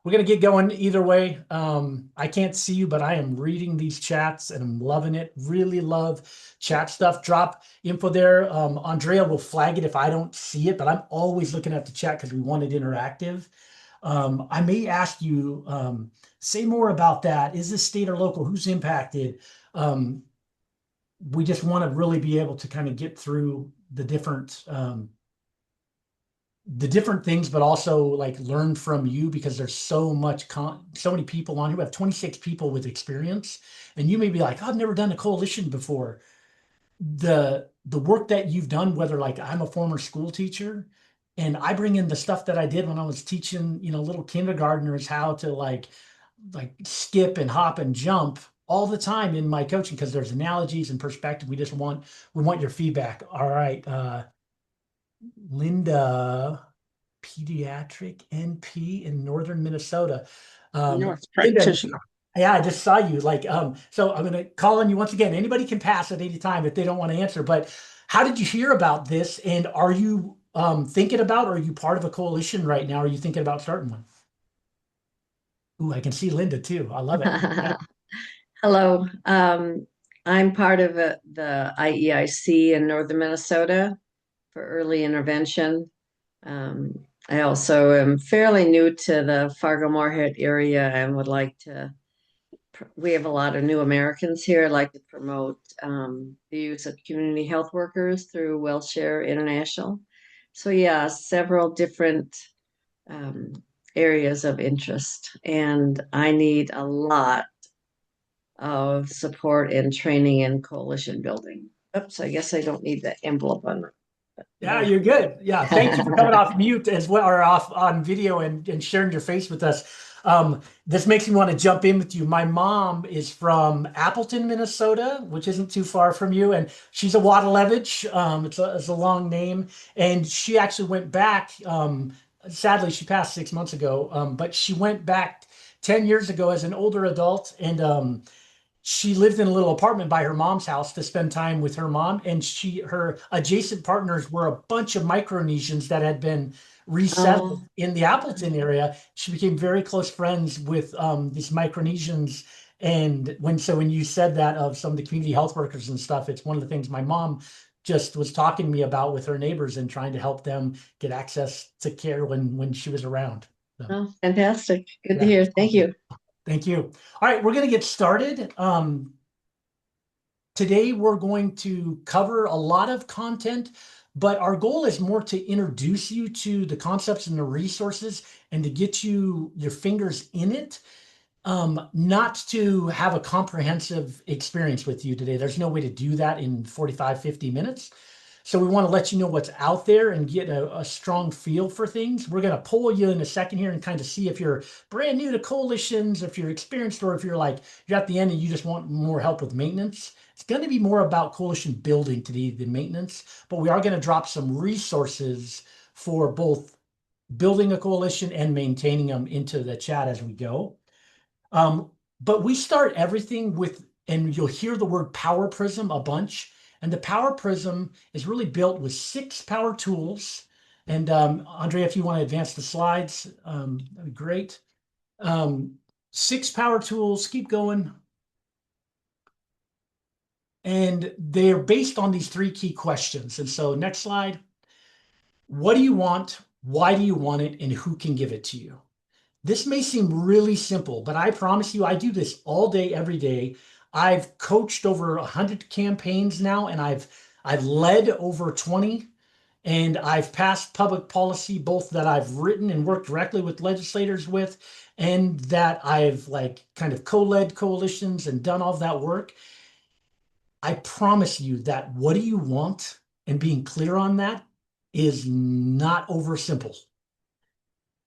we're gonna get going either way. I can't see you, but I am reading these chats and I'm loving it. Really love chat stuff. Drop info there. Andrea will flag it if I don't see it, but I'm always looking at the chat because we want it interactive. I may ask you, say more about that. Is this state or local? Who's impacted? Um, we just want to really be able to kind of get through the different things, but also like learn from you because there's so many people on here. We have 26 people with experience, and you may be like, I've never done a coalition before. The work that you've done, whether like I'm a former school teacher and I bring in the stuff that I did when I was teaching, little kindergartners how to like skip and hop and jump all the time in my coaching because there's analogies and perspective. We want your feedback. All right. Linda, pediatric NP in northern Minnesota. Nurse Linda, practitioner. yeah, I just saw you. So I'm gonna call on you once again. Anybody can pass at any time if they don't want to answer. But how did you hear about this? And are you thinking about, or are you part of a coalition right now? Are you thinking about starting one? Ooh, I can see Linda too. I love it. Yeah. Hello. I'm part of the IEIC in northern Minnesota for early intervention. Um, I also am fairly new to the Fargo-Moorhead area and would like to, we have a lot of new Americans here. I'd like to promote the use of community health workers through Wellshare International. So yeah, several different um, areas of interest. And I need a lot of support and training and coalition building. Oops, I guess I don't need the envelope on Yeah, you're good. Yeah, thank you for coming off mute as well, or off on video and sharing your face with us. This makes me want to jump in with you. My mom is from Appleton, Minnesota, which isn't too far from you, and she's a Waddlevich. It's a long name, and she actually went back. Sadly, she passed 6 months ago, but she went back 10 years ago as an older adult, and she lived in a little apartment by her mom's house to spend time with her mom. And her adjacent partners were a bunch of Micronesians that had been resettled Oh, in the Appleton area. She became very close friends with these Micronesians. And when you said that of some of the community health workers and stuff, it's one of the things my mom just was talking to me about with her neighbors and trying to help them get access to care when she was around. So, oh, fantastic. Good to yeah. hear. Thank you. Thank you. All right, we're going to get started. Today, we're going to cover a lot of content, but our goal is more to introduce you to the concepts and the resources and to get your fingers in it, not to have a comprehensive experience with you today. There's no way to do that in 45, 50 minutes. So we want to let you know what's out there and get a strong feel for things. We're going to poll you in a second here and kind of see if you're brand new to coalitions, if you're experienced, or if you're at the end and you just want more help with maintenance. It's going to be more about coalition building today than maintenance, but we are going to drop some resources for both building a coalition and maintaining them into the chat as we go. But we start everything with, and you'll hear the word Power Prism a bunch. And the Power Prism is really built with 6 power tools. And Andrea, if you want to advance the slides, that'd be great. 6 power tools, keep going. And they're based on these 3 key questions. And so next slide. What do you want? Why do you want it? And who can give it to you? This may seem really simple, but I promise you, I do this all day, every day. I've coached over 100 campaigns now, and I've led over 20, and I've passed public policy, both that I've written and worked directly with legislators with, and that I've kind of co-led coalitions and done all of that work. I promise you that what do you want and being clear on that is not over simple.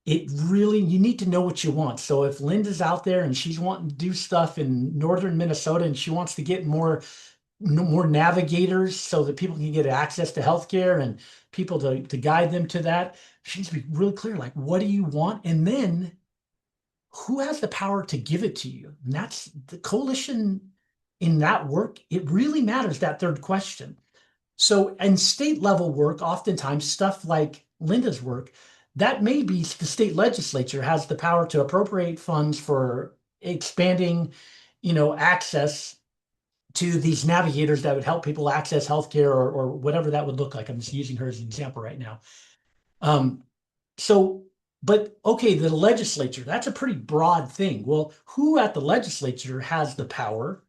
You need to know what you want. So if Linda's out there and she's wanting to do stuff in northern Minnesota and she wants to get more navigators so that people can get access to healthcare and people to guide them to that, she needs to be really clear, like, what do you want? And then who has the power to give it to you? And that's the coalition in that work. It really matters, that third question. So in state level work, oftentimes stuff like Linda's work, that may be the state legislature has the power to appropriate funds for expanding, access to these navigators that would help people access healthcare or whatever that would look like. I'm just using her as an example right now. Um, so, but okay, the legislature, that's a pretty broad thing. Well, who at the legislature has the power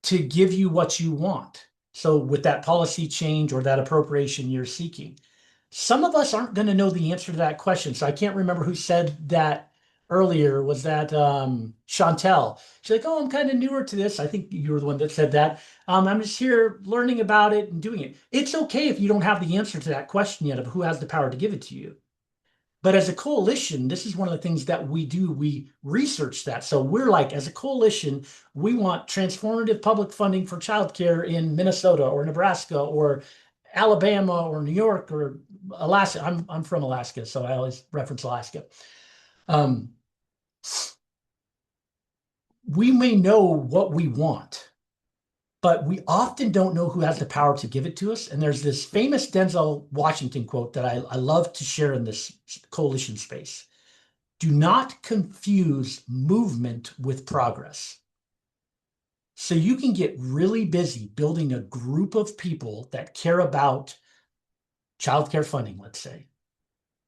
to give you what you want? So, with that policy change or that appropriation you're seeking, some of us aren't going to know the answer to that question. So, I can't remember who said that earlier. Was that Chantel? She's like, "Oh, I'm kind of newer to this." I think you were the one that said that. I'm just here learning about it and doing it. It's okay if you don't have the answer to that question yet of who has the power to give it to you. But as a coalition, this is one of the things that we do. We research that. So we're like, as a coalition, we want transformative public funding for childcare in Minnesota or Nebraska or Alabama or New York or Alaska. I'm from Alaska, so I always reference Alaska. Um, we may know what we want, but we often don't know who has the power to give it to us. And there's this famous Denzel Washington quote that I love to share in this coalition space. Do not confuse movement with progress. So you can get really busy building a group of people that care about childcare funding, let's say,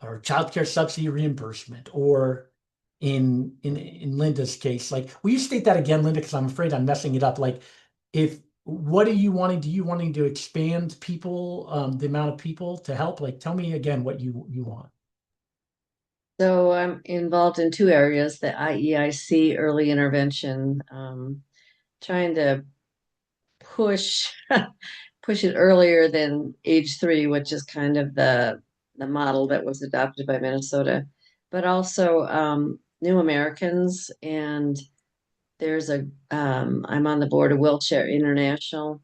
or childcare subsidy reimbursement, or in Linda's case, like, will you state that again, Linda? Because I'm afraid I'm messing it up. Like, if what are you wanting? Do you wanting to expand people, the amount of people to help? Like, tell me again what you want. So I'm involved in two areas, the IEIC early intervention, trying to push push it earlier than age 3, which is kind of the model that was adopted by Minnesota, but also New Americans. And there's I'm on the board of Wheelchair International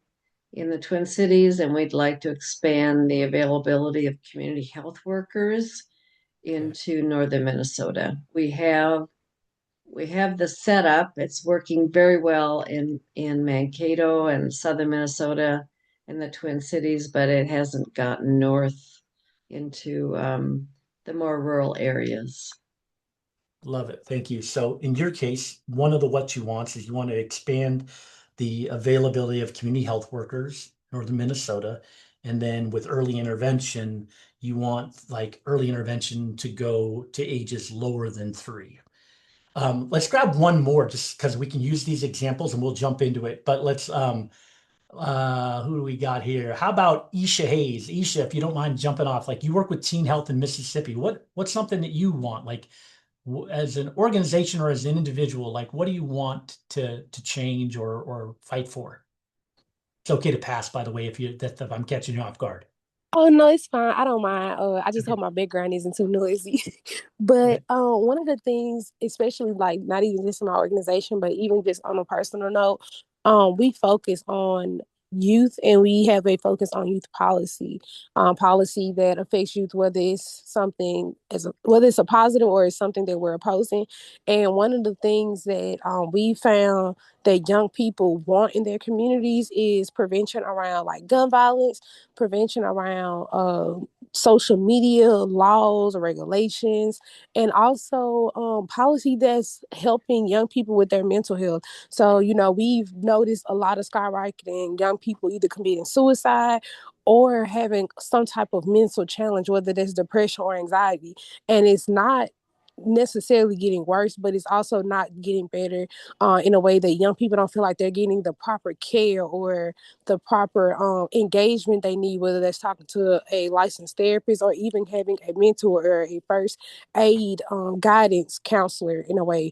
in the Twin Cities, and we'd like to expand the availability of community health workers Okay. into northern Minnesota. We have the setup. It's working very well in Mankato and southern Minnesota and the Twin Cities, but it hasn't gotten north into the more rural areas. Love it. Thank you. So in your case, one of the what you wants is you want to expand the availability of community health workers, northern Minnesota. And then with early intervention, you want like early intervention to go to ages lower than 3. Let's grab one more just because we can use these examples and we'll jump into it. But let's who do we got here? How about Isha Hayes? Isha, if you don't mind jumping off, like you work with Teen Health in Mississippi. What's something that you want? Like as an organization or as an individual, like what do you want to change or fight for? It's okay to pass, by the way, if I'm catching you off guard. Oh no, it's fine. I don't mind. I just Okay. hope my background isn't too noisy. But Okay. one of the things, especially like not even just in our organization, but even just on a personal note, we focus on youth and we have a focus on youth policy, policy that affects youth, whether it's a positive or it's something that we're opposing. And one of the things that we found that young people want in their communities is prevention around like gun violence, prevention around social media laws or regulations, and also policy that's helping young people with their mental health. So, we've noticed a lot of skyrocketing young people either committing suicide or having some type of mental challenge, whether that's depression or anxiety. And it's not necessarily getting worse, but it's also not getting better in a way that young people don't feel like they're getting the proper care or the proper engagement they need, whether that's talking to a licensed therapist or even having a mentor or a first aid guidance counselor in a way.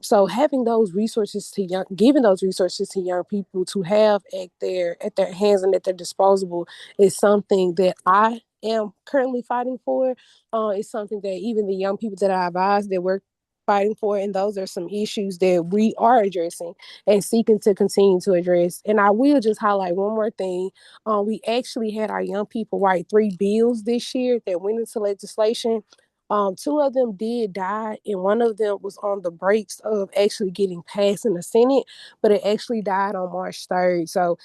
So having those resources giving those resources to young people to have at their hands and at their disposable is something that I am currently fighting for. It's something that even the young people that I advise that we're fighting for, and those are some issues that we are addressing and seeking to continue to address. And I will just highlight one more thing. We actually had our young people write 3 bills this year that went into legislation Two of them did die, and one of them was on the breaks of actually getting passed in the Senate, but it actually died on March 3rd. So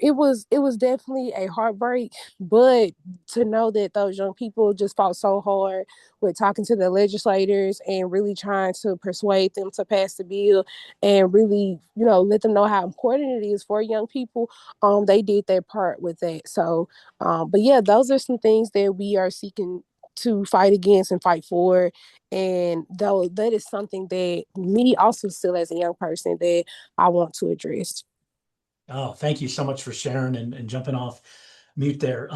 it was definitely a heartbreak, but to know that those young people just fought so hard with talking to the legislators and really trying to persuade them to pass the bill and really, let them know how important it is for young people. They did their part with that. So, but yeah, those are some things that we are seeking to fight against and fight for. And though that is something that me also still as a young person that I want to address. Oh, thank you so much for sharing and jumping off mute there.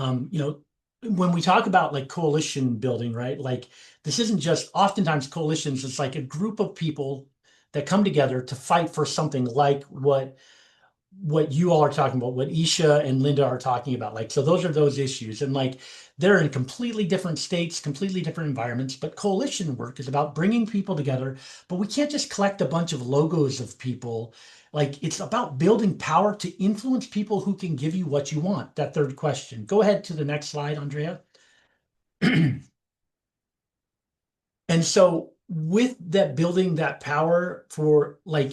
When we talk about like coalition building, right? Like this isn't just oftentimes coalitions, it's like a group of people that come together to fight for something like what you all are talking about, what Isha and Linda are talking about. Like, so those are those issues. And like they're in completely different states, completely different environments. But coalition work is about bringing people together. But we can't just collect a bunch of logos of people. Like it's about building power to influence people who can give you what you want. That third question. Go ahead to the next slide, Andrea. And so with that building that power for like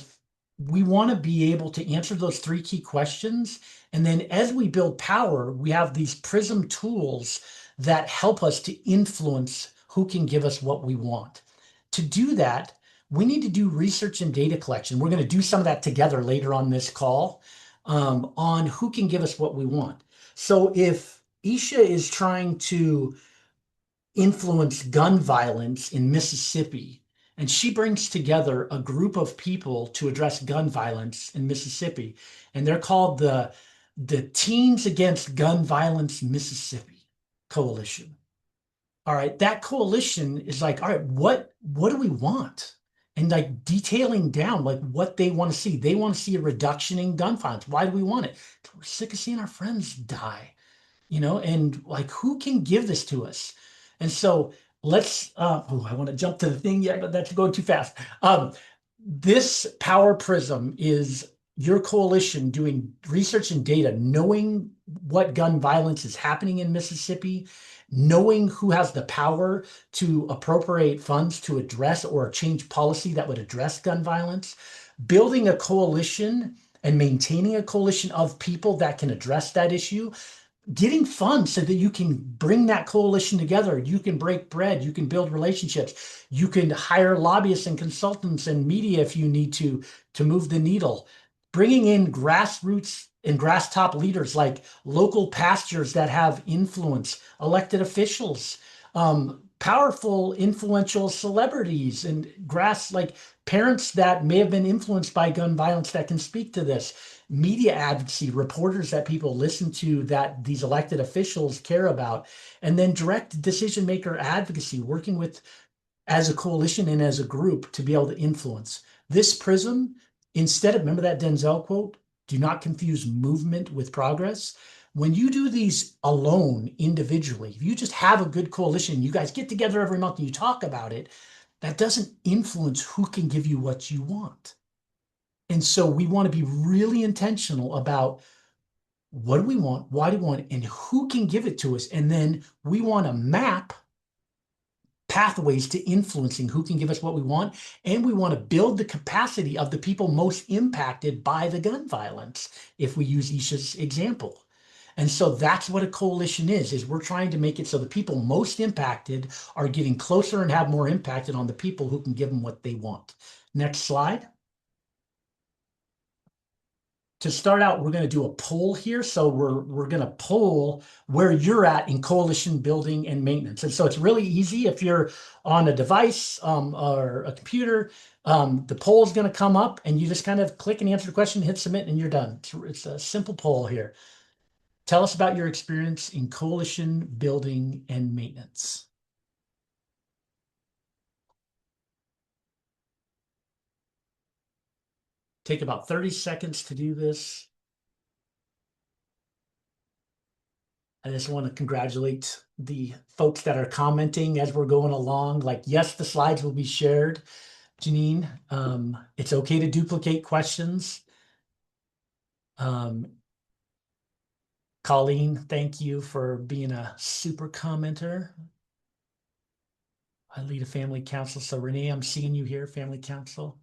we want to be able to answer those three key questions. And then as we build power, we have these Prism tools that help us to influence who can give us what we want. To do that, we need to do research and data collection. We're going to do some of that together later on this call on who can give us what we want. So if Isha is trying to influence gun violence in Mississippi. And she brings together a group of people to address gun violence in Mississippi. And they're called the Teens Against Gun Violence Mississippi Coalition. All right, that coalition is like, all right, what do we want? And like detailing down like what they want to see. They want to see a reduction in gun violence. Why do we want it? We're sick of seeing our friends die, and like who can give this to us? And so let's I want to jump to the thing yet, but that's going too fast. This power prism is your coalition doing research and data, knowing what gun violence is happening in Mississippi, knowing who has the power to appropriate funds to address or change policy that would address gun violence, building a coalition and maintaining a coalition of people that can address that issue, getting funds so that you can bring that coalition together. You can break bread, you can build relationships, you can hire lobbyists and consultants and media if you need to move the needle. Bringing in grassroots and grass top leaders like local pastors that have influence, elected officials, powerful, influential celebrities, and like parents that may have been influenced by gun violence that can speak to this, media advocacy, reporters that people listen to that these elected officials care about, and then direct decision maker advocacy, working with as a coalition and as a group to be able to influence. This prism, instead of, remember that Denzel quote, do not confuse movement with progress. When you do these alone, individually, if you just have a good coalition, you guys get together every month and you talk about it, that doesn't influence who can give you what you want. And so we want to be really intentional about what do we want, why do we want it, and who can give it to us. And then we want to map pathways to influencing who can give us what we want. And we want to build the capacity of the people most impacted by the gun violence, if we use Isha's example. And so that's what a coalition is we're trying to make it so the people most impacted are getting closer and have more impacted on the people who can give them what they want. Next slide. To start out, we're going to do a poll here. So we're going to poll where you're at in coalition building and maintenance. And so it's really easy if you're on a device or a computer. The poll is going to come up and you just kind of click and answer the question, hit submit, and you're done. It's a simple poll here. Tell us about your experience in coalition building and maintenance. Take about 30 seconds to do this. I just want to congratulate the folks that are commenting as we're going along. Like, yes, the slides will be shared, Janine. It's okay to duplicate questions. Colleen, thank you for being a super commenter. I lead a family council. So Renee, I'm seeing you here, family council.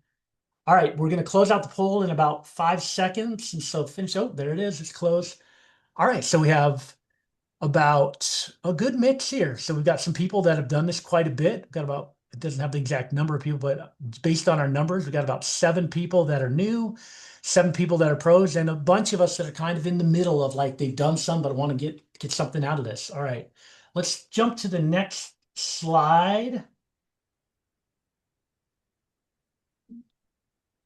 All right, we're going to close out the poll in about 5 seconds. And so finish. Oh, there it is. It's closed. All right, so we have about a good mix here. So we've got some people that have done this quite a bit. We've got about, it doesn't have the exact number of people, but based on our numbers, we've got about 7 people that are new, 7 people that are pros, and a bunch of us that are kind of in the middle of like they've done some, but want to get something out of this. All right, let's jump to the next slide.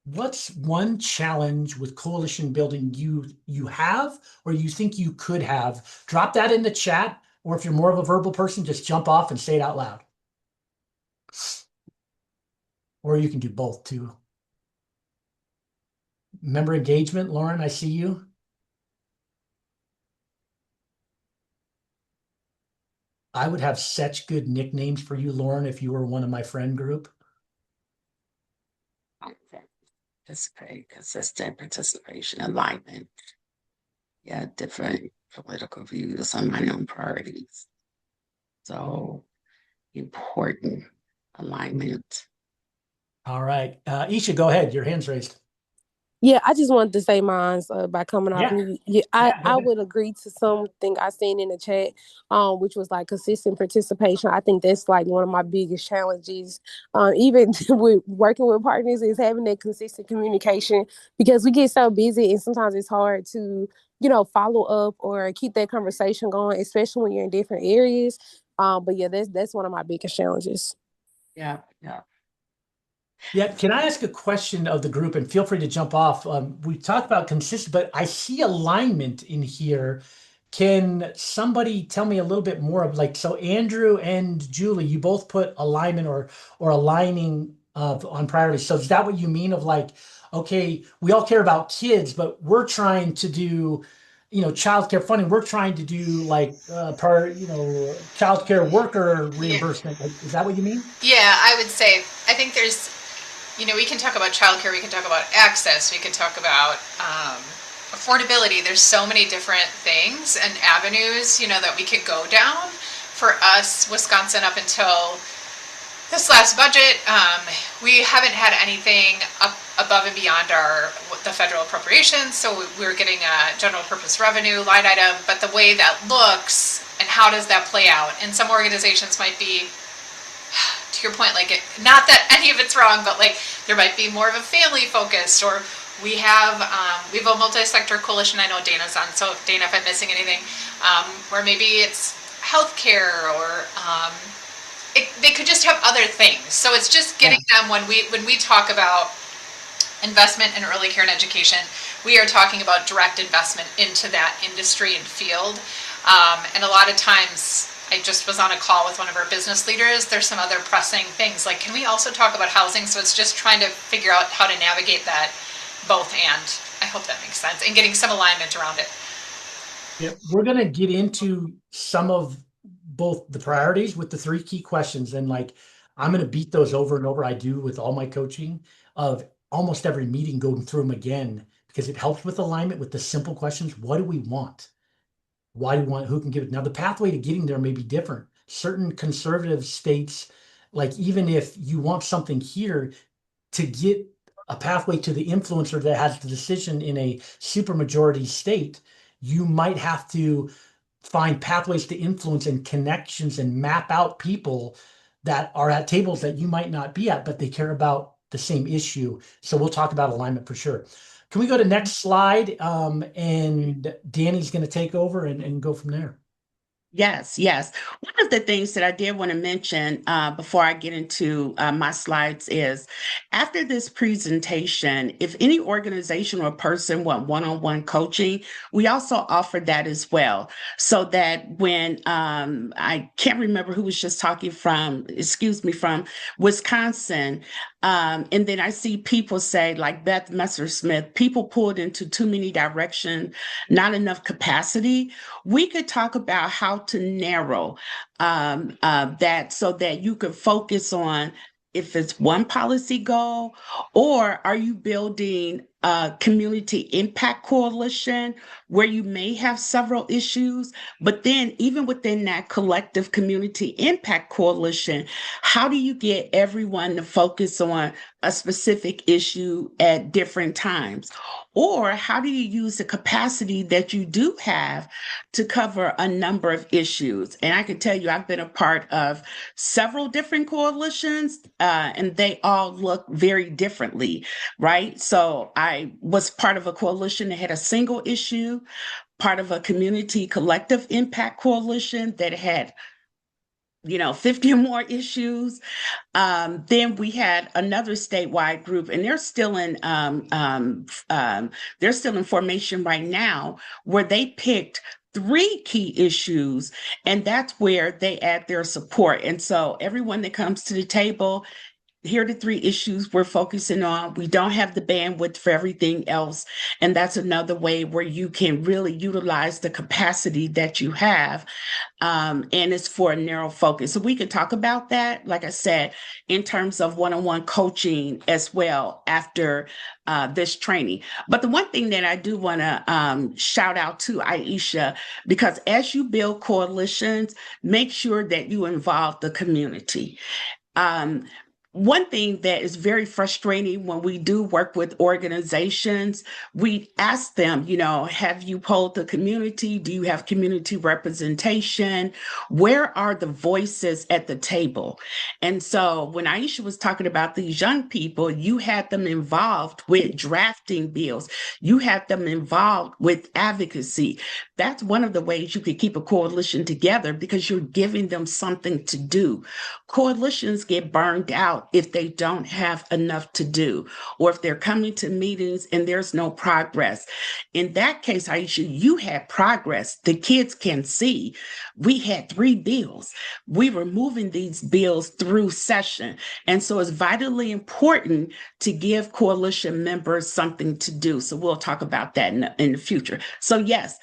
What's one challenge with coalition building you have or you think you could have? Drop that in the chat, or if you're more of a verbal person, just jump off and say it out loud. Or you can do both too. Member engagement, Lauren, I see you. I would have such good nicknames for you, Lauren, if you were one of my friend group. Participate, consistent participation, alignment. Yeah, different political views on my own priorities. So important alignment. All right. Isha, go ahead. Your hand's raised. Yeah, I just wanted to say mine by coming off Yeah. mute. Yeah, Yeah, go I ahead. would agree to something I seen in the chat, which was like consistent participation. I think that's like one of my biggest challenges, even with working with partners, is having that consistent communication because we get so busy and sometimes it's hard to, follow up or keep that conversation going, especially when you're in different areas. But yeah, that's one of my biggest challenges. Yeah, yeah. Yeah, can I ask a question of the group and feel free to jump off? We talked about consistent, but I see alignment in here. Can somebody tell me a little bit more of like, so Andrew and Julie, you both put alignment or aligning of on priorities. So is that what you mean of like, okay, we all care about kids, but we're trying to do, childcare funding. We're trying to do like childcare worker Yeah, reimbursement. Like, is that what you mean? yeah, I would say, I think there's, we can talk about childcare, we can talk about access, we can talk about affordability. There's so many different things and avenues, that we could go down. For us, Wisconsin, up until this last budget, we haven't had anything up above and beyond the federal appropriations, so we're getting a general purpose revenue line item, but the way that looks and how does that play out? And some organizations might be, to your point, like not that any of it's wrong, but like there might be more of a family focused, or we have a multi-sector coalition. I know Dana's on, so Dana, if I'm missing anything, where maybe it's healthcare or they could just have other things. So it's just getting them when we talk about investment in early care and education, we are talking about direct investment into that industry and field. And a lot of times, I just was on a call with one of our business leaders. There's some other pressing things like, can we also talk about housing? So it's just trying to figure out how to navigate that both, and I hope that makes sense, and getting some alignment around it. Yeah, we're going to get into some of both the priorities with the 3 key questions. And like, I'm going to beat those over and over. I do with all my coaching of almost every meeting, going through them again, because it helps with alignment with the simple questions. What do we want? Why do we want, who can give it? Now, the pathway to getting there may be different. Certain conservative states, like even if you want something here, to get a pathway to the influencer that has the decision in a supermajority state, you might have to find pathways to influence and connections and map out people that are at tables that you might not be at, but they care about the same issue. So we'll talk about alignment for sure. Can we go to next slide? And Danny's going to take over and go from there. Yes, yes. One of the things that I did want to mention before I get into my slides is after this presentation, if any organization or person want one-on-one coaching, we also offer that as well. So that when I can't remember who was just talking from, excuse me, from Wisconsin, and then I see people say, like Beth Messersmith, people pulled into too many directions, not enough capacity. We could talk about how to narrow that so that you could focus on if it's one policy goal, or are you building a community impact coalition where you may have several issues, but then even within that collective community impact coalition, how do you get everyone to focus on a specific issue at different times? Or how do you use the capacity that you do have to cover a number of issues? And I can tell you, I've been a part of several different coalitions, and they all look very differently, right? So I was part of a coalition that had a single issue, part of a community collective impact coalition that had 50 or more issues. Then we had another statewide group, and they're still in formation right now, where they picked 3 key issues, and that's where they add their support. And so everyone that comes to the table, here are the 3 issues we're focusing on. We don't have the bandwidth for everything else. And that's another way where you can really utilize the capacity that you have. And it's for a narrow focus. So we could talk about that, like I said, in terms of one-on-one coaching as well after this training. But the one thing that I do want to shout out to Aisha, because as you build coalitions, make sure that you involve the community. One thing that is very frustrating when we do work with organizations, we ask them, have you polled the community? Do you have community representation? Where are the voices at the table? And so when Aisha was talking about these young people, you had them involved with drafting bills. You had them involved with advocacy. That's one of the ways you could keep a coalition together, because you're giving them something to do. Coalitions get burned out if they don't have enough to do, or if they're coming to meetings and there's no progress. In that case, Aisha, you had progress. The kids can see. We had 3 bills. We were moving these bills through session. And so it's vitally important to give coalition members something to do. So we'll talk about that in the future. So yes,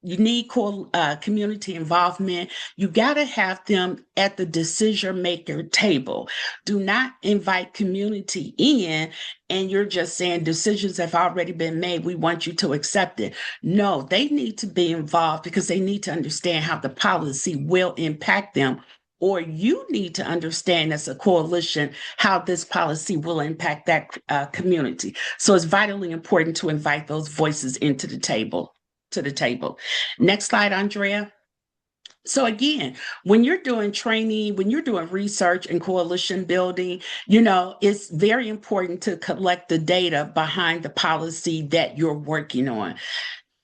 you need community involvement. You got to have them at the decision maker table. Do not invite community in and you're just saying decisions have already been made. We want you to accept it. No, they need to be involved, because they need to understand how the policy will impact them. Or you need to understand as a coalition how this policy will impact that community. So it's vitally important to invite those voices into the table. Next slide, Andrea. So again, when you're doing training, when you're doing research and coalition building, it's very important to collect the data behind the policy that you're working on.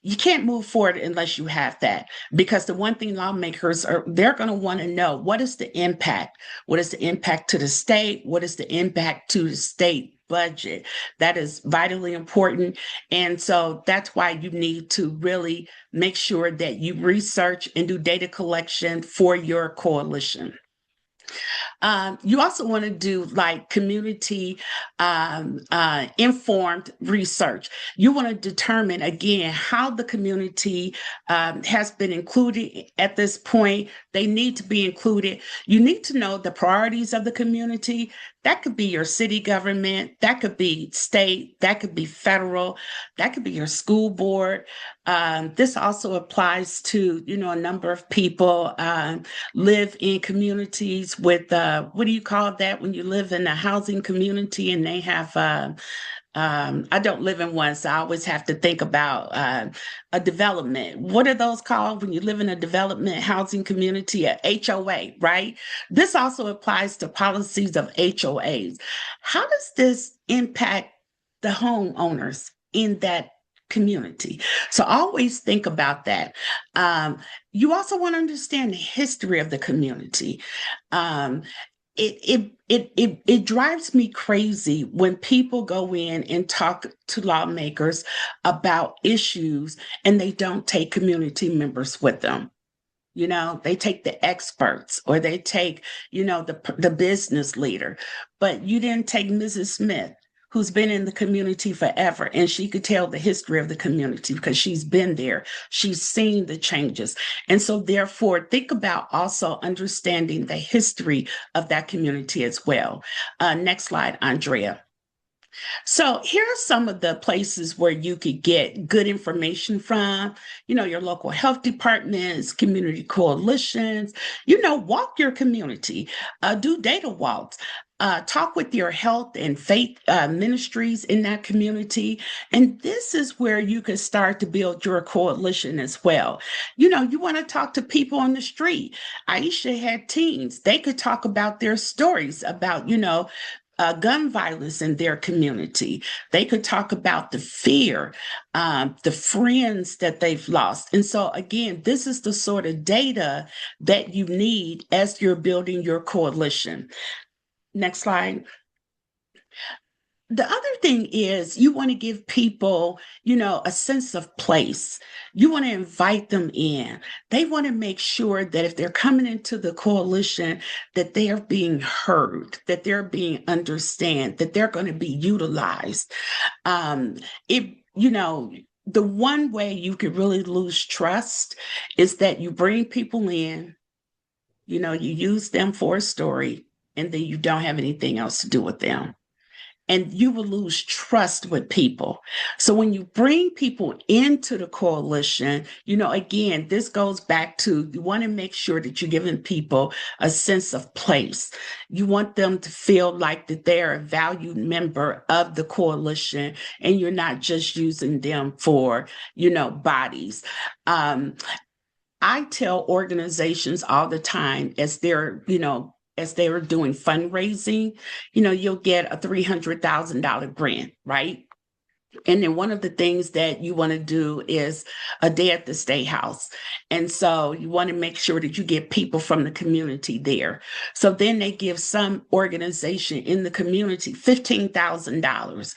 You can't move forward unless you have that, because the one thing lawmakers they're going to want to know, what is the impact? What is the impact to the state? What is the impact to the state budget? That is vitally important. And so that's why you need to really make sure that you research and do data collection for your coalition. You also want to do like community informed research. You want to determine, again, how the community has been included at this point. They need to be included. You need to know the priorities of the community. That could be your city government, that could be state, that could be federal, that could be your school board. This also applies to, a number of people live in communities with, what do you call that when you live in a housing community and they have, I don't live in one, so I always have to think about a development. What are those called when you live in a development housing community? A HOA, right? This also applies to policies of HOAs. How does this impact the homeowners in that community? So always think about that. You also want to understand the history of the community. It drives me crazy when people go in and talk to lawmakers about issues and they don't take community members with them. They take the experts, or they take, the business leader, but you didn't take Mrs. Smith, who's been in the community forever, and she could tell the history of the community because she's been there. She's seen the changes. And so therefore, think about also understanding the history of that community as well. Next slide, Andrea. So here are some of the places where you could get good information from, your local health departments, community coalitions, walk your community, do data walks. Talk with your health and faith ministries in that community. And this is where you can start to build your coalition as well. You want to talk to people on the street. Aisha had teens. They could talk about their stories about, gun violence in their community. They could talk about the fear, the friends that they've lost. And so, again, this is the sort of data that you need as you're building your coalition. Next slide. The other thing is you want to give people, a sense of place. You want to invite them in. They want to make sure that if they're coming into the coalition, that they are being heard, that they're being understood, that they're going to be utilized. The one way you could really lose trust is that you bring people in, you use them for a story, and then you don't have anything else to do with them, and you will lose trust with people. So when you bring people into the coalition, again, this goes back to you want to make sure that you're giving people a sense of place. You want them to feel like that they're a valued member of the coalition and you're not just using them for, bodies. I tell organizations all the time as they're, as they were doing fundraising, you'll get a $300,000 grant, right? And then one of the things that you want to do is a day at the State House. And so you want to make sure that you get people from the community there. So then they give some organization in the community $15,000.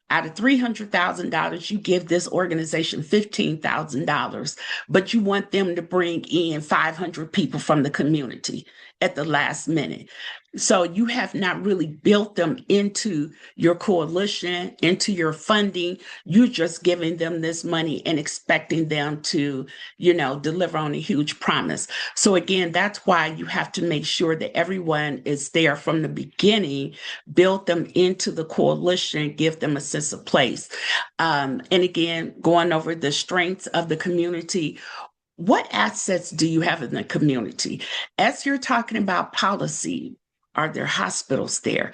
Out of $300,000, you give this organization $15,000, but you want them to bring in 500 people from the community at the last minute. So you have not really built them into your coalition, into your funding. You're just giving them this money and expecting them to, deliver on a huge promise. So again, that's why you have to make sure that everyone is there from the beginning, build them into the coalition, give them a sense of place. And again, going over the strengths of the community. What assets do you have in the community? As you're talking about policy, are there hospitals there,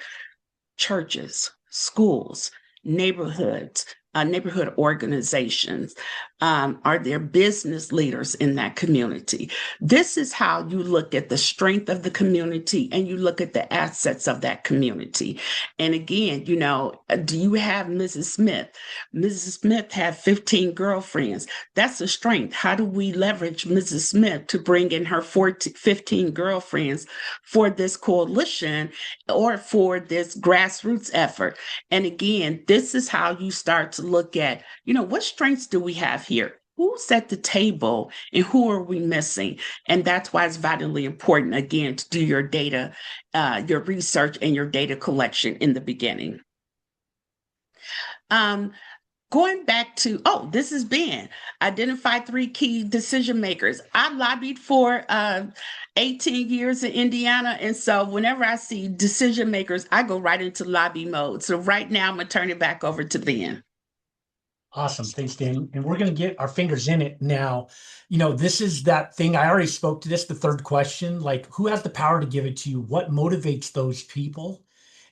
churches, schools, neighborhoods, neighborhood organizations? Are there business leaders in that community? This is how you look at the strength of the community and you look at the assets of that community. And again, do you have Mrs. Smith? Mrs. Smith had 15 girlfriends. That's a strength. How do we leverage Mrs. Smith to bring in her 15 girlfriends for this coalition or for this grassroots effort? And again, this is how you start to look at, what strengths do we have here? Who's at the table and who are we missing? And that's why it's vitally important, again, to do your data, your research and your data collection in the beginning. Going back to, this is Ben. Identify 3 key decision makers. I lobbied for 18 years in Indiana. And so whenever I see decision makers, I go right into lobby mode. So right now, I'm going to turn it back over to Ben. Awesome. Thanks, Dan. And we're going to get our fingers in it now. This is that thing. I already spoke to this, the third question, like who has the power to give it to you? What motivates those people?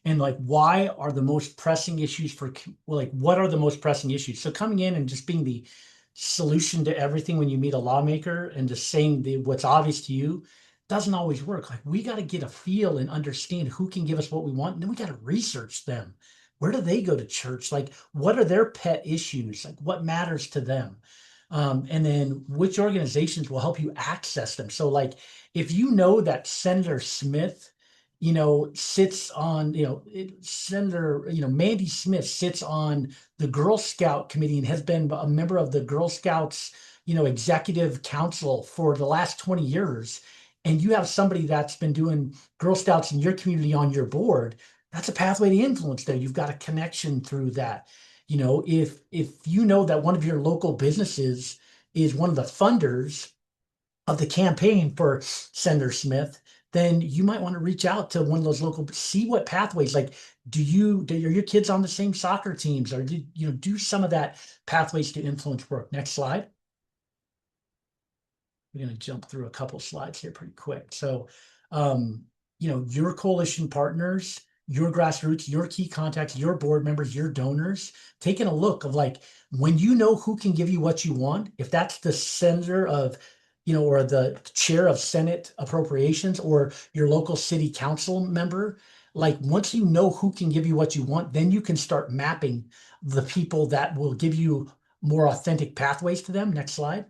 And why are the most pressing issues what are the most pressing issues? So coming in and just being the solution to everything when you meet a lawmaker and just saying what's obvious to you doesn't always work. We got to get a feel and understand who can give us what we want. And then we got to research them. Where do they go to church? What are their pet issues? What matters to them? And then which organizations will help you access them? So if you know that Senator Smith, sits on, Senator, Mandy Smith sits on the Girl Scout committee and has been a member of the Girl Scouts, executive council for the last 20 years. And you have somebody that's been doing Girl Scouts in your community on your board. That's a pathway to influence there. You've got a connection through that. If you know that one of your local businesses is one of the funders of the campaign for Senator Smith, then you might want to reach out to one of those local, see what pathways, are your kids on the same soccer teams, or do some of that pathways to influence work? Next slide. We're going to jump through a couple slides here pretty quick. So, your coalition partners, your grassroots, your key contacts, your board members, your donors, taking a look of like, when you know who can give you what you want, if that's the senator of, or the chair of Senate appropriations, or your local city council member, like once you know who can give you what you want, then you can start mapping the people that will give you more authentic pathways to them. Next slide.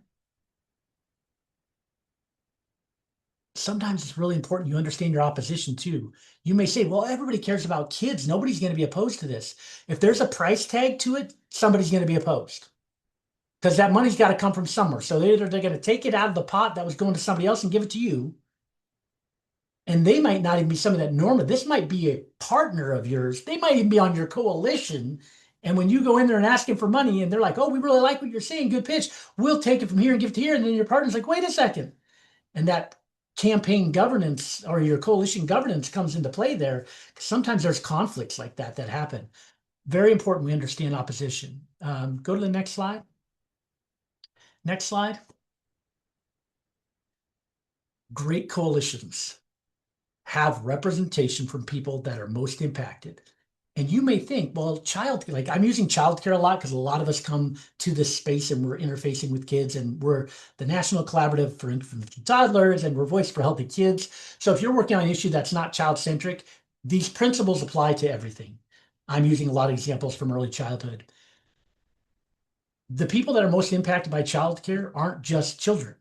Sometimes it's really important you understand your opposition too. You may say, well, everybody cares about kids. Nobody's going to be opposed to this. If there's a price tag to it, somebody's going to be opposed because that money's got to come from somewhere. So they're going to take it out of the pot that was going to somebody else and give it to you. And they might not even be somebody that normally, this might be a partner of yours. They might even be on your coalition. And when you go in there and ask them for money and they're like, oh, we really like what you're saying, good pitch, we'll take it from here and give it to here. And then your partner's like, wait a second. And that campaign governance or your coalition governance comes into play there. Sometimes there's conflicts like that happen. Very important we understand opposition. Go to the next slide. Next slide. Great coalitions have representation from people that are most impacted. And you may think, well, like I'm using childcare a lot because a lot of us come to this space and we're interfacing with kids, and we're the National Collaborative for Infants and Toddlers, and we're Voice for Healthy Kids. So if you're working on an issue that's not child-centric, these principles apply to everything. I'm using a lot of examples from early childhood. The people that are most impacted by childcare aren't just children.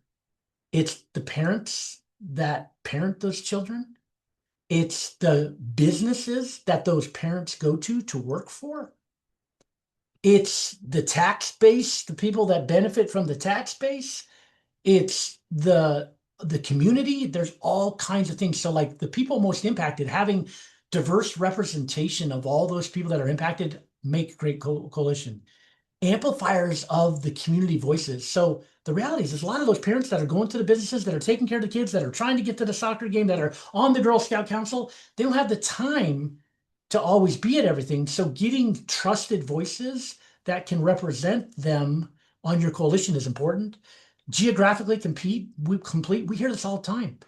It's the parents that parent those children. It's the businesses that those parents go to work for. It's the tax base, the people that benefit from the tax base. It's the community. There's all kinds of things. So like the people most impacted, having diverse representation of all those people that are impacted make great coalition. Amplifiers of the community voices. So the reality is there's a lot of those parents that are going to the businesses, that are taking care of the kids, that are trying to get to the soccer game, that are on the Girl Scout Council. They don't have the time to always be at everything. So getting trusted voices that can represent them on your coalition is important. Geographically complete. We hear this all the time.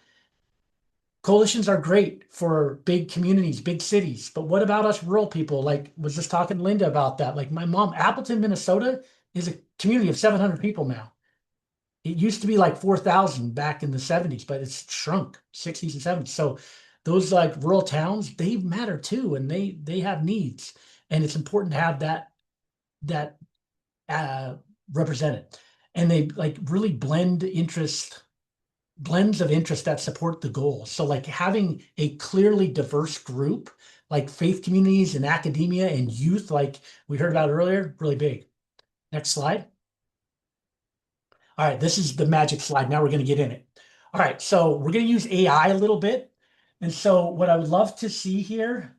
Coalitions are great for big communities, big cities, but what about us rural people? Like, was just talking to Linda about that. Like my mom, Appleton, Minnesota is a community of 700 people now. It used to be like 4,000 back in the 70s, but it's shrunk 60s and 70s. So those like rural towns, they matter too, and they have needs, and it's important to have that represented. And they like really blends of interest that support the goal. So like having a clearly diverse group, like faith communities and academia and youth, like we heard about earlier, really big. Next slide. All right, this is the magic slide. Now we're going to get in it. All right, so we're going to use AI a little bit. And so what I would love to see here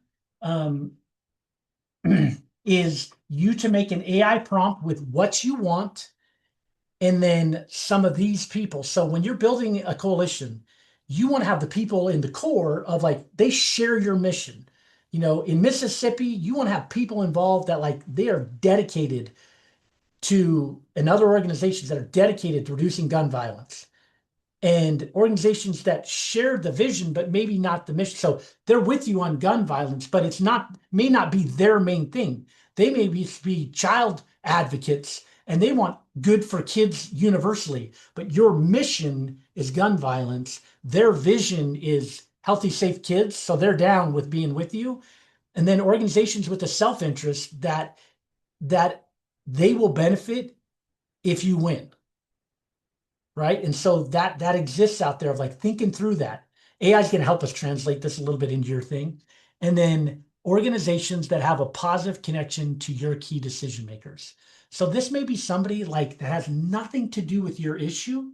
is you to make an AI prompt with what you want, and then some of these people. So when you're building a coalition, you want to have the people in the core of like, they share your mission. In Mississippi, you want to have people involved that like they are dedicated to, and other organizations that are dedicated to reducing gun violence, and organizations that share the vision, but maybe not the mission. So they're with you on gun violence, but may not be their main thing. They may be child advocates and they want good for kids universally, but your mission is gun violence. Their vision is healthy, safe kids. So they're down with being with you. And then organizations with a self-interest that they will benefit if you win. Right. And so that exists out there of like thinking through that. AI is going to help us translate this a little bit into your thing. And then organizations that have a positive connection to your key decision makers. So this may be somebody like that has nothing to do with your issue,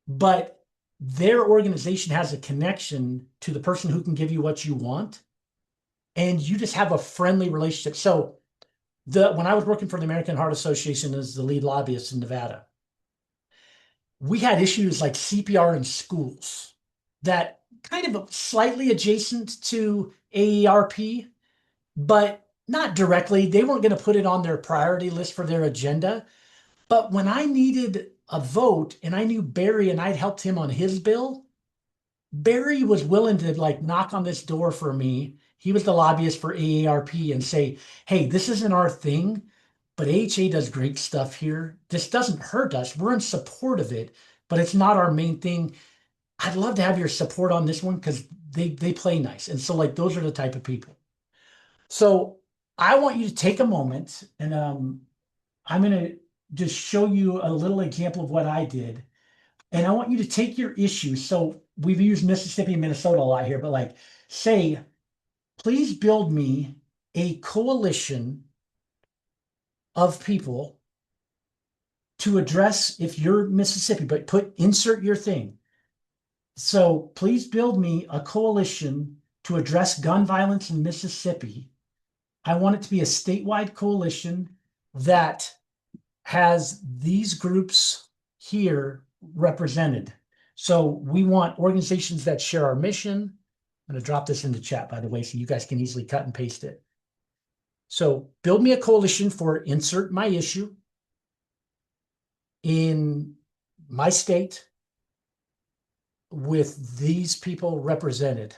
but their organization has a connection to the person who can give you what you want. And you just have a friendly relationship. So when I was working for the American Heart Association as the lead lobbyist in Nevada, we had issues like CPR in schools that kind of slightly adjacent to AERP, but not directly. They weren't going to put it on their priority list for their agenda. But when I needed a vote and I knew Barry and I'd helped him on his bill, Barry was willing to like knock on this door for me. He was the lobbyist for AARP and say, hey, this isn't our thing, but AHA does great stuff here. This doesn't hurt us. We're in support of it, but it's not our main thing. I'd love to have your support on this one because they play nice. And so like those are the type of people. So I want you to take a moment and I'm gonna just show you a little example of what I did. And I want you to take your issue. So we've used Mississippi and Minnesota a lot here, but like say, please build me a coalition of people to address if you're Mississippi, but insert your thing. So please build me a coalition to address gun violence in Mississippi. I want it to be a statewide coalition that has these groups here represented. So we want organizations that share our mission. I'm going to drop this into chat, by the way, so you guys can easily cut and paste it. So build me a coalition for insert my issue in my state with these people represented.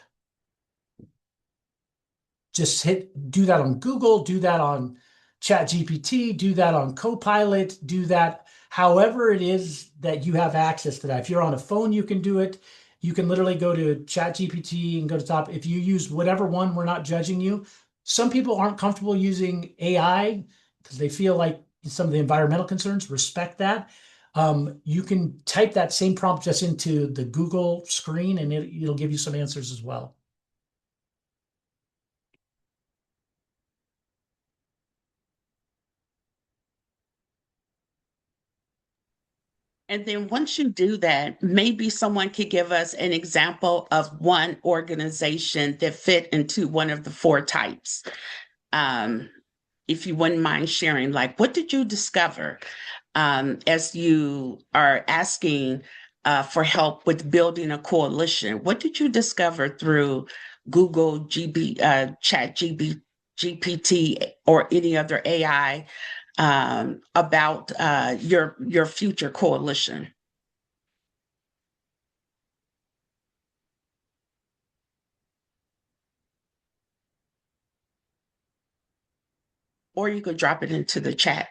Just do that on Google, do that on ChatGPT, do that on Copilot, do that however it is that you have access to that. If you're on a phone, you can do it. You can literally go to ChatGPT and go to top. If you use whatever one, we're not judging you. Some people aren't comfortable using AI because they feel like some of the environmental concerns, respect that. You can type that same prompt just into the Google screen and it'll give you some answers as well. And then once you do that, maybe someone could give us an example of one organization that fit into one of the four types. If you wouldn't mind sharing, like, what did you discover as you are asking for help with building a coalition? What did you discover through Google, Chat GPT, or any other AI about your future coalition? Or you could drop it into the chat.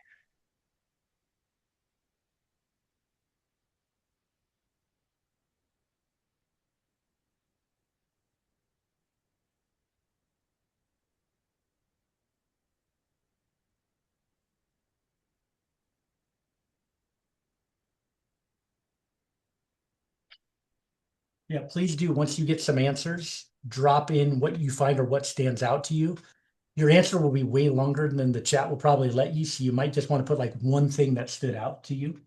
Yeah, please do. Once you get some answers, drop in what you find or what stands out to you. Your answer will be way longer than the chat will probably let you. So you might just want to put like one thing that stood out to you.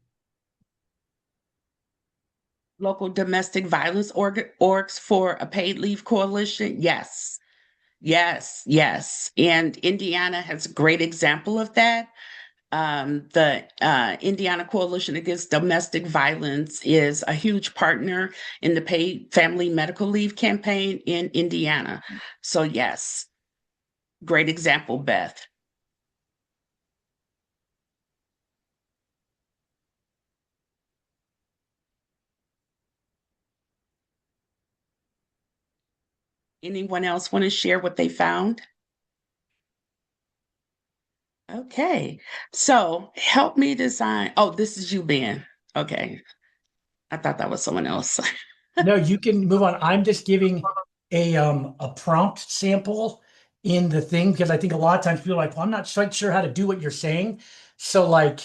Local domestic violence orgs for a paid leave coalition. Yes, yes, yes. And Indiana has a great example of that. The Indiana Coalition Against Domestic Violence is a huge partner in the paid family medical leave campaign in Indiana. So yes, great example, Beth. Anyone else want to share what they found? Okay, so help me design. Oh, this is you, Ben. Okay, I thought that was someone else. No, you can move on. I'm just giving a prompt sample in the thing because I think a lot of times people are like, well, I'm not quite sure how to do what you're saying. So like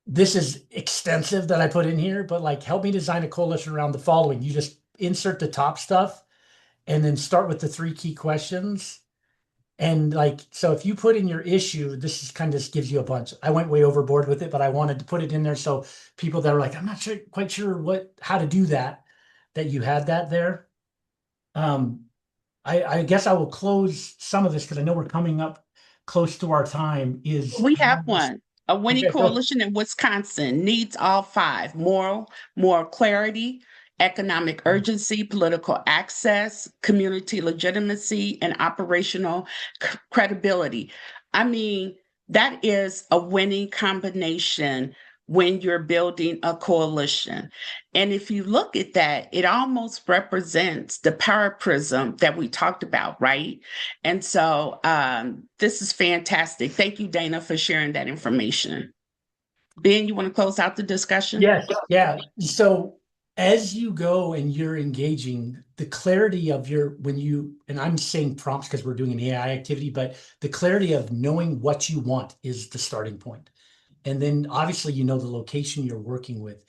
this is extensive that I put in here, but like help me design a coalition around the following. You just insert the top stuff and then start with the three key questions. And like, so if you put in your issue, this is kind of just gives you a bunch. I went way overboard with it, but I wanted to put it in there so people that are like, I'm not sure, quite sure how to do that, that you had that there. I guess I will close some of this because I know we're coming up close to our time. We have one. A winning Okay, go. coalition in Wisconsin needs all five: moral clarity, economic urgency, political access, community legitimacy, and operational credibility. I mean, that is a winning combination when you're building a coalition. And if you look at that, it almost represents the power prism that we talked about, right? And so this is fantastic. Thank you, Dana, for sharing that information. Ben, you want to close out the discussion? Yes, yeah. So as you go and you're engaging, the clarity of and I'm saying prompts because we're doing an AI activity, but the clarity of knowing what you want is the starting point. And then obviously, the location you're working with,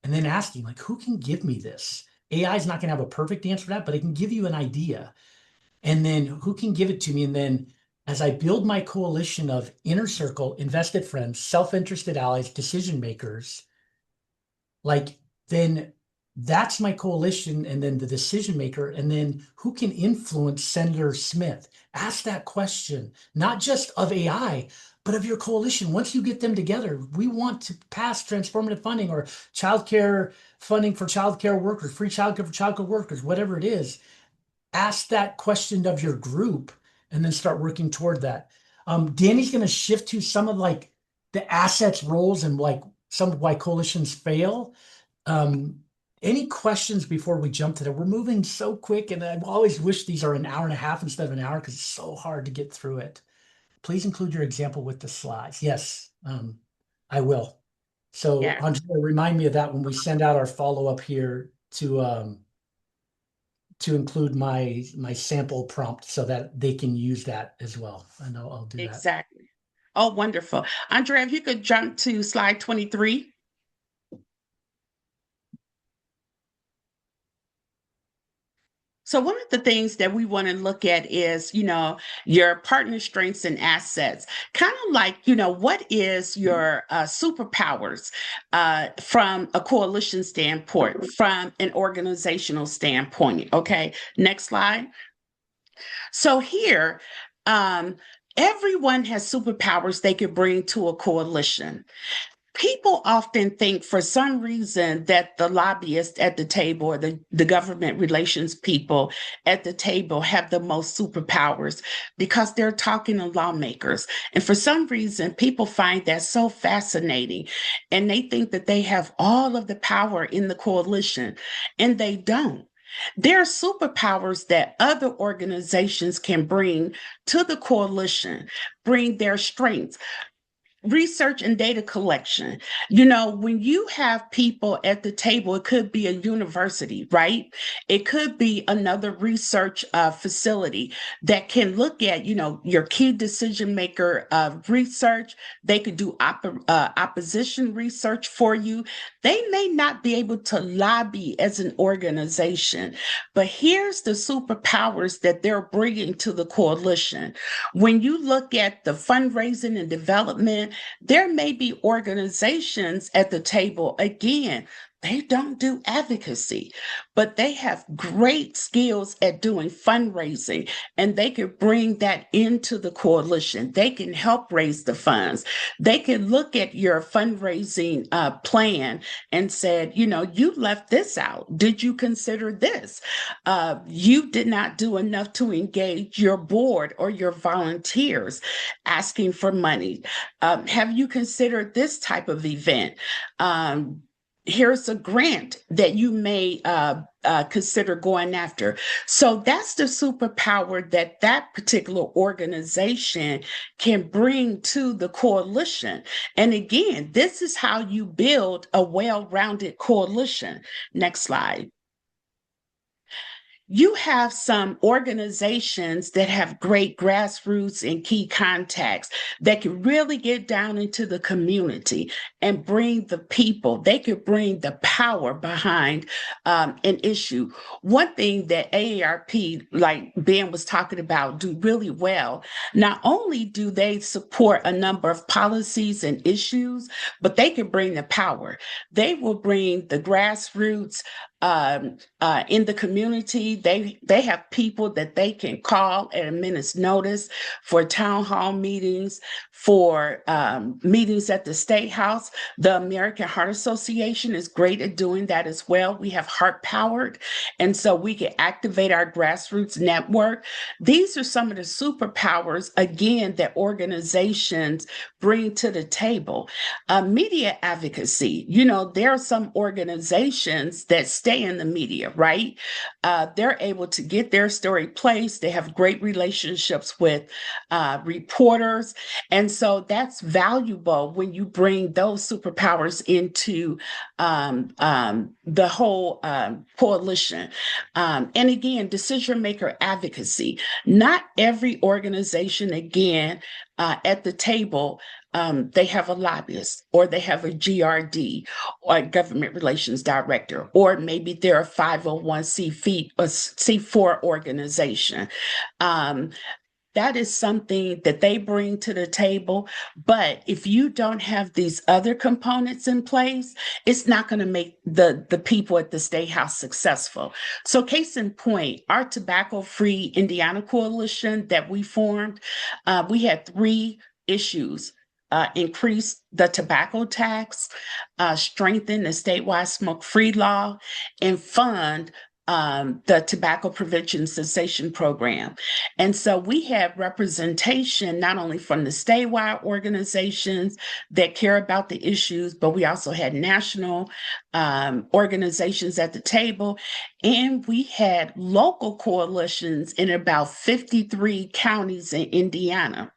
and then asking, like, who can give me this? AI is not going to have a perfect answer to that, but it can give you an idea. And then who can give it to me? And then as I build my coalition of inner circle, invested friends, self-interested allies, decision makers, like, then that's my coalition, and then the decision maker, and then who can influence Senator Smith? Ask that question, not just of AI, but of your coalition. Once you get them together, we want to pass transformative funding or childcare funding for childcare workers, free childcare for childcare workers, whatever it is. Ask that question of your group and then start working toward that. Danny's going to shift to some of like the assets roles and like some of why coalitions fail. Any questions before we jump to that? We're moving so quick, and I've always wished these are an hour and a half instead of an hour because it's so hard to get through it. Please include your example with the slides. Yes, I will. So Yeah. Andrea, remind me of that when we send out our follow-up here to include my sample prompt so that they can use that as well. I know I'll do that. Exactly. Oh, wonderful. Andrea, if you could jump to slide 23. So one of the things that we want to look at is, your partner strengths and assets. Kind of like, what is your superpowers from a coalition standpoint, from an organizational standpoint? Okay, next slide. So here, everyone has superpowers they could bring to a coalition. People often think for some reason that the lobbyists at the table or the government relations people at the table have the most superpowers because they're talking to lawmakers. And for some reason, people find that so fascinating. And they think that they have all of the power in the coalition, and they don't. There are superpowers that other organizations can bring to the coalition, bring their strengths. Research and data collection. When you have people at the table, it could be a university, right? It could be another research facility that can look at, your key decision maker research. They could do opposition research for you. They may not be able to lobby as an organization, but here's the superpowers that they're bringing to the coalition. When you look at the fundraising and development, there may be organizations at the table, again, they don't do advocacy, but they have great skills at doing fundraising, and they can bring that into the coalition. They can help raise the funds. They can look at your fundraising plan and said, you left this out. Did you consider this? You did not do enough to engage your board or your volunteers asking for money. Have you considered this type of event? Here's a grant that you may consider going after. So that's the superpower that particular organization can bring to the coalition. And again, this is how you build a well-rounded coalition. Next slide. You have some organizations that have great grassroots and key contacts that can really get down into the community and bring the people. They could bring the power behind an issue. One thing that AARP, like Ben was talking about, do really well, not only do they support a number of policies and issues, but they can bring the power. They will bring the grassroots in the community. They have people that they can call at a minute's notice for town hall meetings, for meetings at the State House. The American Heart Association is great at doing that as well. We have Heart Powered, and so we can activate our grassroots network. These are some of the superpowers, again, that organizations bring to the table. Media advocacy, there are some organizations that stay in the media, right? They're able to get their story placed. They have great relationships with reporters. And so that's valuable when you bring those superpowers into the whole coalition. And again, decision maker advocacy. Not every organization, again, at the table, they have a lobbyist, or they have a GRD, or a government relations director, or maybe they're a 501c4 organization. That is something that they bring to the table. But if you don't have these other components in place, it's not going to make the people at the State House successful. So case in point, our Tobacco-Free Indiana Coalition that we formed, we had 3 issues. Increase the tobacco tax, strengthen the statewide smoke-free law, and fund the Tobacco Prevention Cessation Program. And so we had representation not only from the statewide organizations that care about the issues, but we also had national organizations at the table. And we had local coalitions in about 53 counties in Indiana.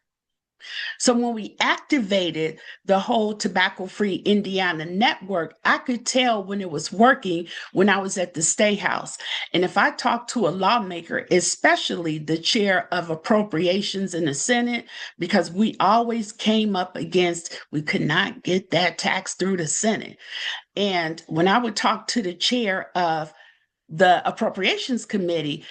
So when we activated the whole Tobacco-Free Indiana network, I could tell when it was working when I was at the State House. And if I talked to a lawmaker, especially the chair of appropriations in the Senate, because we always came up against, we could not get that tax through the Senate. And when I would talk to the chair of the Appropriations Committee,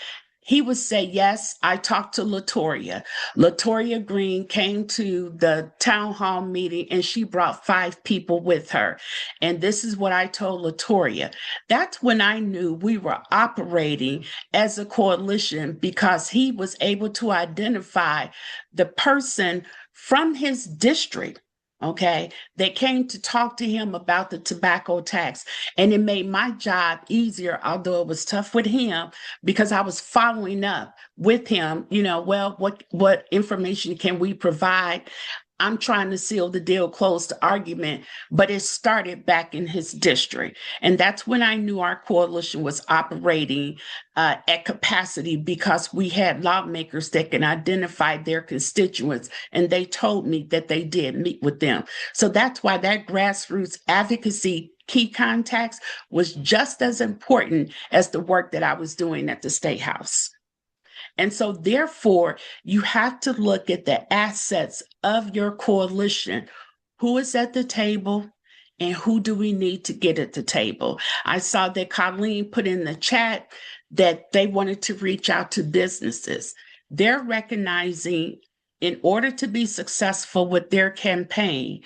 he would say, yes, I talked to Latoya. Latoya Green came to the town hall meeting and she brought 5 people with her. And this is what I told Latoya. That's when I knew we were operating as a coalition, because he was able to identify the person from his district, okay, that came to talk to him about the tobacco tax. And it made my job easier, although it was tough with him, because I was following up with him, well, what information can we provide? I'm trying to seal the deal, close the argument, but it started back in his district. And that's when I knew our coalition was operating at capacity, because we had lawmakers that can identify their constituents, and they told me that they did meet with them. So that's why that grassroots advocacy key contacts was just as important as the work that I was doing at the State House. And so therefore, you have to look at the assets of your coalition. Who is at the table and who do we need to get at the table? I saw that Colleen put in the chat that they wanted to reach out to businesses. They're recognizing, in order to be successful with their campaign,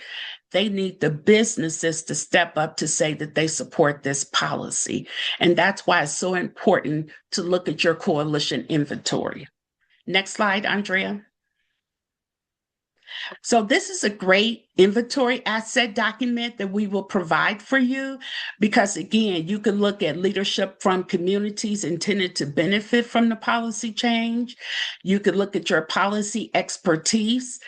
they need the businesses to step up to say that they support this policy. And that's why it's so important to look at your coalition inventory. Next slide, Andrea. So this is a great inventory asset document that we will provide for you, because again, you can look at leadership from communities intended to benefit from the policy change. You could look at your policy expertise,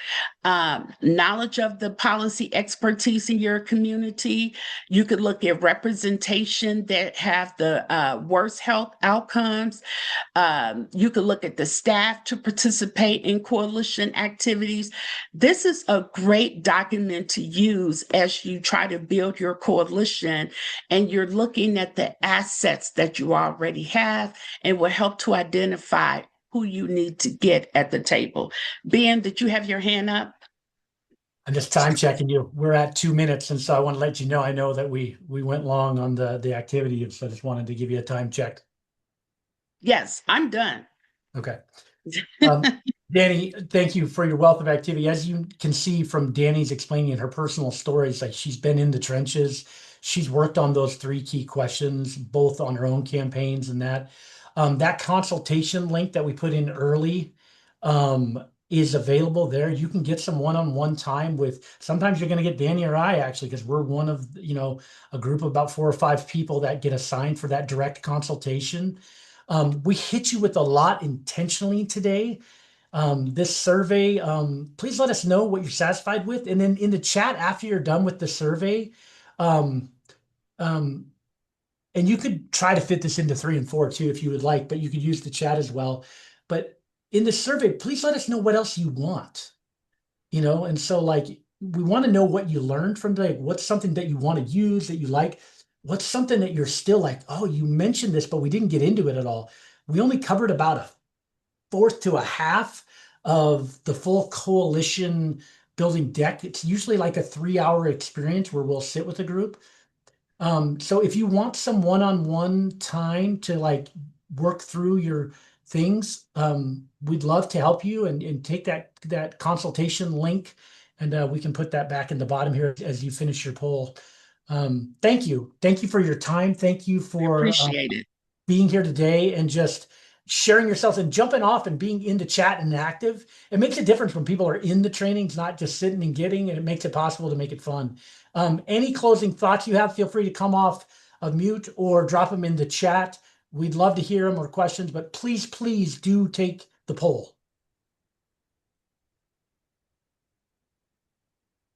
knowledge of the policy expertise in your community. You could look at representation that have the worst health outcomes. You could look at the staff to participate in coalition activities. This is a great document to use as you try to build your coalition, and you're looking at the assets that you already have, and will help to identify who you need to get at the table. Ben, did you have your hand up? I'm just time checking you. We're at 2 minutes, and so I want to let you know, I know that we went long on the activity, and so I just wanted to give you a time check. Yes, I'm done. Okay. Danny, thank you for your wealth of activity. As you can see from Danny's explaining her personal stories, like she's been in the trenches. She's worked on those 3 key questions, both on her own campaigns and that. That consultation link that we put in early, is available there. You can get some one-on-one time with, sometimes you're going to get Danny or I actually, because we're one of, a group of about 4 or 5 people that get assigned for that direct consultation. We hit you with a lot intentionally today. This survey, please let us know what you're satisfied with. And then in the chat after you're done with the survey, um, and you could try to fit this into 3 and 4 too, if you would like, but you could use the chat as well. But in the survey, please let us know what else you want, And so like, we want to know what you learned from like, what's something that you want to use that you like? What's something that you're still like, oh, you mentioned this, but we didn't get into it at all. We only covered about a fourth to a half of the full coalition building deck. It's usually like a 3-hour experience where we'll sit with a group. So if you want some one-on-one time to like work through your things, we'd love to help you and take that consultation link, and we can put that back in the bottom here as you finish your poll. Thank you. Thank you for your time. Thank you We for appreciate it. being here today and just sharing yourselves and jumping off and being in the chat and active. It makes a difference when people are in the trainings, not just sitting and getting, and it makes it possible to make it fun. Any closing thoughts you have, feel free to come off of mute or drop them in the chat. We'd love to hear them or questions, but please, please do take the poll.